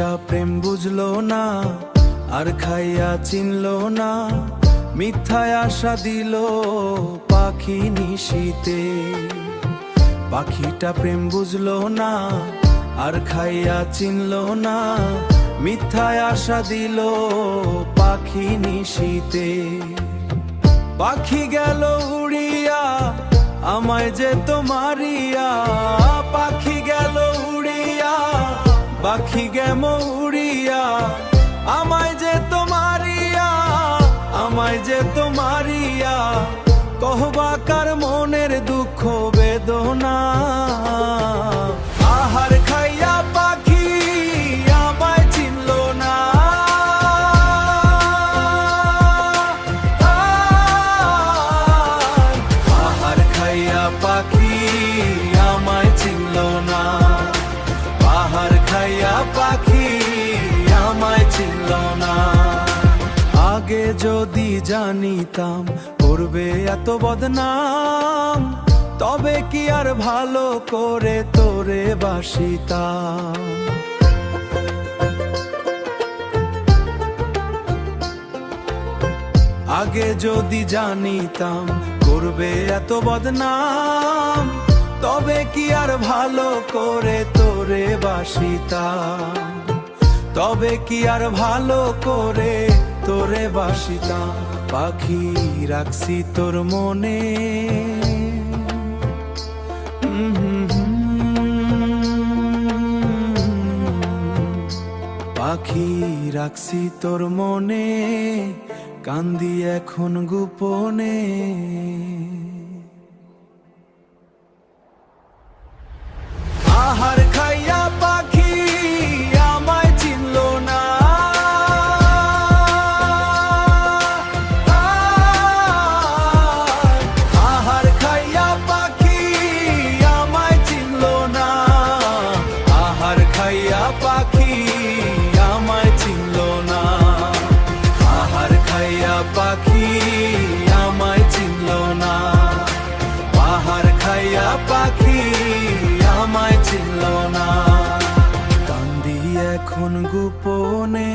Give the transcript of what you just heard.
পাখিটা প্রেম বুঝলো না, আর খাইয়া চিনলো না, মিথ্যায় আশা দিল পাখি নিশীতে। পাখিটা প্রেম বুঝলো না, আর খাইয়া চিনলো না, মিথ্যায় আশা দিল পাখি নিশীতে। পাখি গেল উড়িয়া আমায় যে তো মারিয়া, পাখি গেল উড়িয়া, পাখি গেম উড়িয়া আমায় যে তো মারিয়া, আমায় যে তো মারিয়া। কহবা কার মনের দুঃখ বেদনা, আহার খাইয়া পাখি আমায় চিনলো না। আহার খাইয়া পাখি আমায় চিনলো না, আহার খাইয়া পাখি আমায় চিনলো না। আগে যদি জানিতাম করবে এত বদনাম, তবে কি আর ভালো করে তোরে বাসিতাম। আগে যদি জানিতাম করবে এত বদনাম, তবে কি আর ভালো করে তোরে বাসিতাম, তবে কি আর ভালো করে তোরে বাসিতাম। পাখি রাখছি তোর মনে, পাখি রাখছি তোর মনে, কান্দি এখন গোপনে। আহার খাইয়া পাখি আমায় চিনলো না, আহার খাইয়া পাখি আমায় চিনলো না, আহার খাইয়া পাখি আমায় চিনলো না, আহার খাইয়া পাখি আমায় চিনলো না, আহার খাইয়া পাখি আমায় চিনলো না, কান্দি এখন গোপনে।